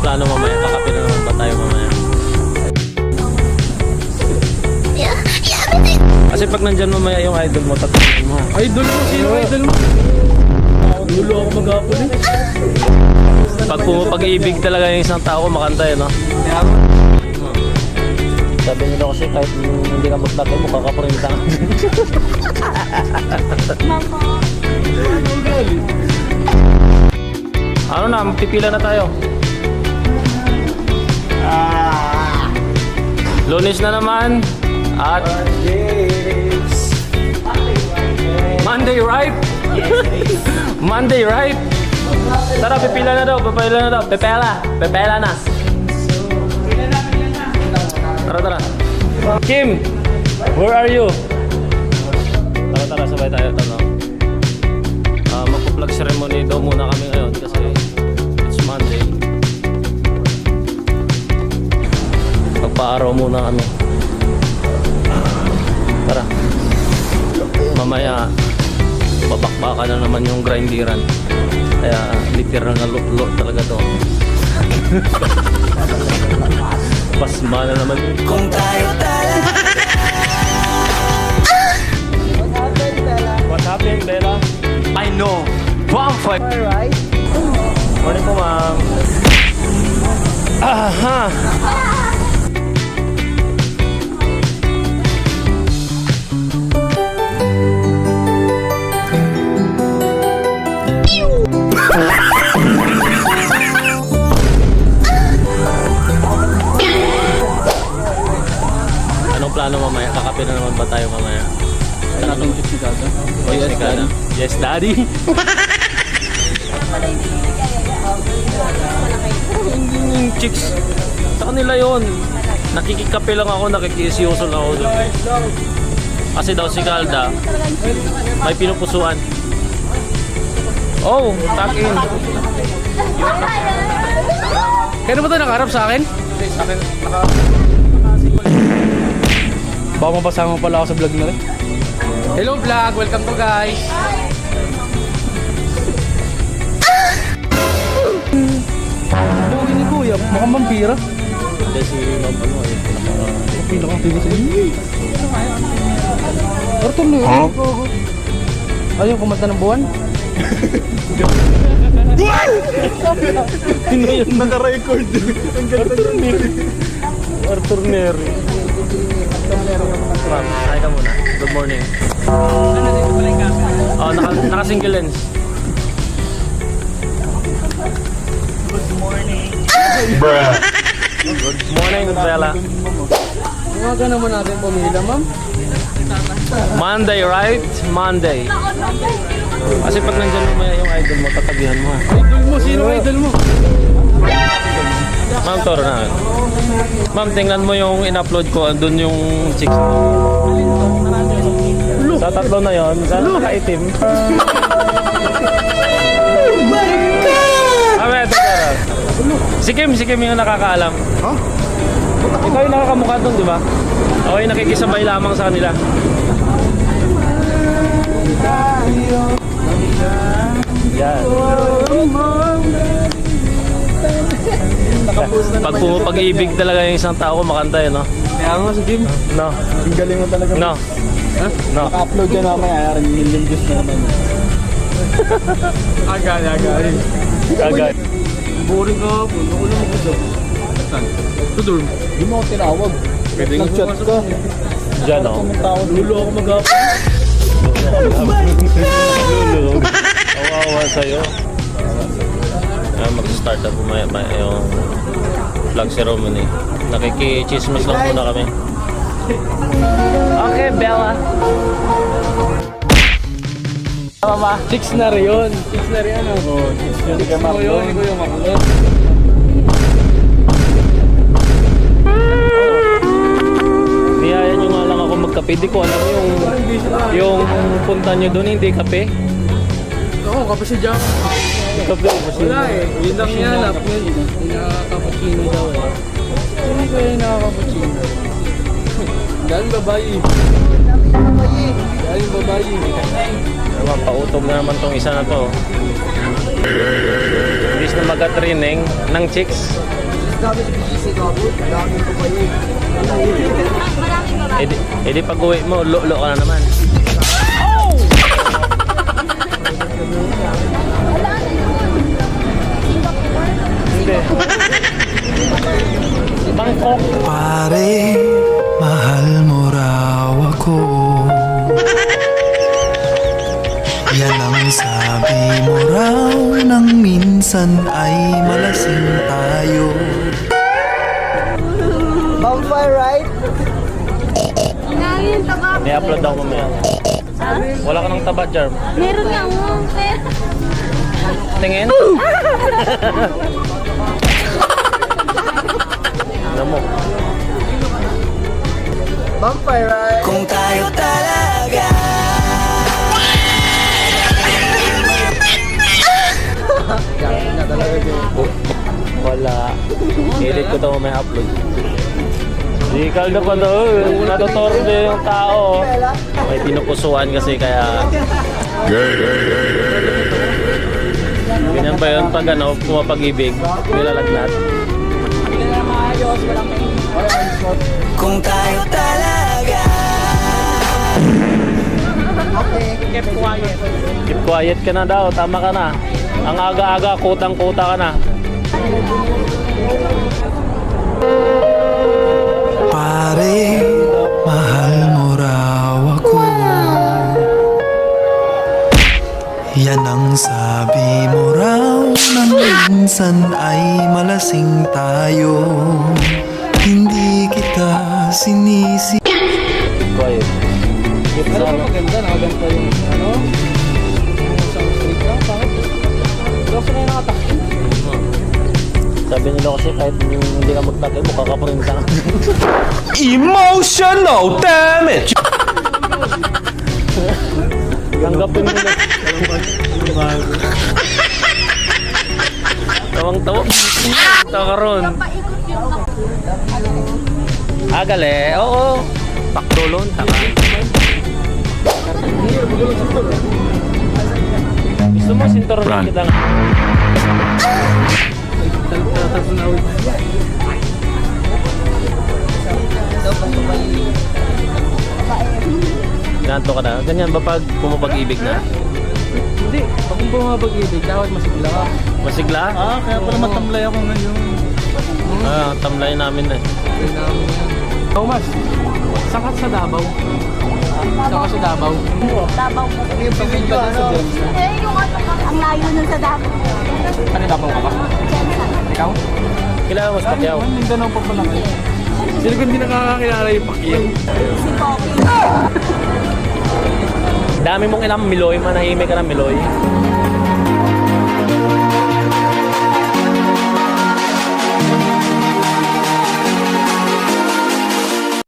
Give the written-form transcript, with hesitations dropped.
plano mamaya? Kakape na naman ba tayo mamaya? Kasi pag nandyan mamaya yung idol mo, tatanungin mo. Idol mo? Sino idol mo? Dulo ako mag-apon eh. Pag pumapag-ibig talaga yung isang tao, kumakanta yun, no? Sabi nila kasi kahit hindi ka magtagal mo, kakaparinta ka. Ano na, magpipila na tayo. Lunes na naman. At Monday, right? Monday, right? Tara, pipila na daw, pipila na daw. Pepela na. Tara. Kim, where are you? Tara, sabay tayo. Magpa-plug ceremony daw muna kami ngayon kasi it's Monday. Magpa-araw muna kami. Tara. Mamaya, babakbaka na naman yung grinderan. Kaya literal na luklo talaga to. Pasma na naman. Kung tayo What happened, Bella? I know. Bonfire. Alright. Morning po, ma'am. Aha. Anong plano mamaya? Kakape na naman ba tayo mamaya? Anong chicks ni Gaga? Oh, yes, Daddy. Yes, Daddy. Yung chicks. Sa kanila yun. Nakikikape lang ako, nakikisyoso lang ako doon. Kasi daw si Calda, may pinupusuan. Oh, tuck in. Kaya ba ito nakaharap sa akin? Sa akin, Baka mapasama pala ako sa vlog na rin. Hello vlog! Welcome to guys! Buhay ni Kuya, mukhang vampira. Hindi si Ma'am ano eh. Pinaka-vampira sa inyo. Arthur na yun. Ayaw kumanta ng buwan? Sino yun? Naka-record. Ang ganda ng Arthur Neri. Ma'am, hi ka muna. Good morning. Oh, naka-single lens. Bruh. Good morning, Bella. Umaga naman natin pumila, ma'am. Monday, right? Monday. Kasi pag nandyan mamaya yung idol mo, tatabihan mo. Idol mo? Sino idol mo? Ma'am, toro na. Ma'am, tingnan mo yung in-upload ko. Andun yung chicks. Sa tatlo na yon, sana nakaitim. Ito. Si Kim yung nakakaalam. Huh? Ikaw yung nakakamukha doon, di ba? Ako yung nakikisabay lamang sa kanila. Yan. Pag pumapag-ibig talaga yung isang tao, kumakanta yun, no? Kaya nga si Jim. No. Ang galing mo talaga. No. Ha? No. Naka-upload yan mamaya. Million views na naman. Agad. Agad. Boring ka po. Ako lang mag-usap. Saan? Tudor. Di mo ako tinawag. Pwede nga Nag-chat ka. Diyan, no? Tawag. Dulo ako mag-upload. Lululog. Awawa sa'yo. Mag-start na bumaya yung flag ceremony. Nakikichismis lang muna kami. Okay, Bella. Tama ba? Chicks na rin yun. Chicks na rin ano. Oo, chicks yun. Chicks mo yun. Ikaw yung makulot. Niyaya nyo nga lang ako magkape. Di ko alam yung punta nyo doon, hindi kape. Oo, kape si Jack. Kape ba siya? Wala eh. Yun lang niya hanap. Pinaka-cappuccino daw eh. Hindi ko yung nakaka-cappuccino. Dahil babae. Dahil babae. Naman, pautom na naman tong isa na to. Imbis na mag-training ng chicks, dami sa BGC ka po. Dami ko pa yun. Edi pag uwi mo, lo ka na naman. Hindi. Bangkok. Pare, mahal mo raw ako. Yan ang sabi mo raw nang minsan ay malasing tayo. Bonfire ride? Ngayon, taba. May upload daw mamaya. Wala ka ng taba, Jarm. Meron nga mo. Tingin? Alam mo. Bonfire ride? Kung tayo talaga Dami na talaga yun. Wala. Edit ko daw may upload. Di kaldo pa daw. Natutorde yung tao. May pinupusuan kasi kaya... Ganyan ba yun pag ano, pumapag-ibig, nilalagnat? Kung tayo talaga Keep quiet ka na daw, tama ka na. Ang aga-aga, kutang-kuta ka na. Pare, mahal mo raw ako. Yan ang sabi mo raw nang minsan ay malasing tayo. Hindi kita sinisi. Keep quiet. Keep Pero sana. maganda, nakaganda yung ano? Isang street lang, bakit? Pero sa ngayon nakatakbo. Sabi nila kasi kahit hindi ka magtakay, mukha ka pa rin sa Emotional damage! Tanggapin mo na. Tawang-tawa. Taka ron. Agale, oo. Pakrolon, taka. Gusto mo sinturon kita nga? Ganto ka na? Ganyan ba pag pumapag-ibig na? Hindi, pag bumabag-ibig, dapat masigla ka. Masigla? Kaya pala matamlay ako ngayon. Tamlay namin na. Thomas, saan ka sa Davao? Saan ka sa Davao? Dabaw mo. Yung pag-video ano? Eh, yung ano ka, ang layo nun sa Dabaw. Ano Davao ka ba? Ikaw? Kailangan mas pakyaw. Mindanao pa pala kayo. Sino kung hindi nakakakilala yung Pacquiao? Si Pocky. Dami mong ilang Miloy, manahimik ka ng Miloy.